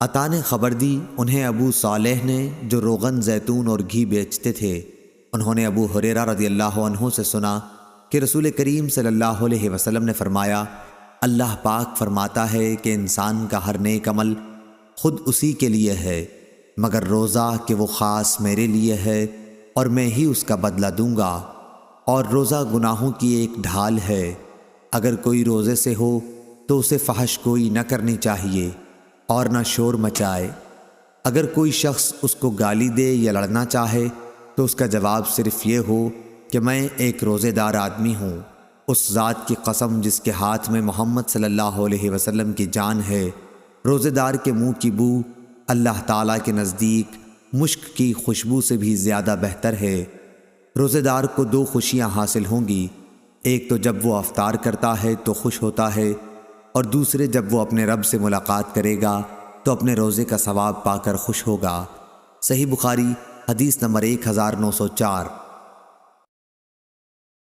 عطا نے خبر دی انہیں ابو صالح نے جو روغن زیتون اور گھی بیچتے تھے۔ انہوں نے ابو ہریرہ رضی اللہ عنہ سے سنا کہ رسول کریم صلی اللہ علیہ وسلم نے فرمایا، اللہ پاک فرماتا ہے کہ انسان کا ہر نیک عمل خود اسی کے لیے ہے مگر روزہ کہ وہ خاص میرے لیے ہے اور میں ہی اس کا بدلہ دوں گا، اور روزہ گناہوں کی ایک ڈھال ہے۔ اگر کوئی روزے سے ہو تو اسے فحش گوئی نہ کرنی چاہیے اور نہ شور مچائے۔ اگر کوئی شخص اس کو گالی دے یا لڑنا چاہے تو اس کا جواب صرف یہ ہو کہ میں ایک روزے دار آدمی ہوں۔ اس ذات کی قسم جس کے ہاتھ میں محمد صلی اللہ علیہ وسلم کی جان ہے، روزے دار کے منہ کی بو اللہ تعالیٰ کے نزدیک مشک کی خوشبو سے بھی زیادہ بہتر ہے۔ روزے دار کو دو خوشیاں حاصل ہوں گی، ایک تو جب وہ افطار کرتا ہے تو خوش ہوتا ہے، اور دوسرے جب وہ اپنے رب سے ملاقات کرے گا تو اپنے روزے کا ثواب پا کر خوش ہوگا۔ صحیح بخاری حدیث نمبر 1904۔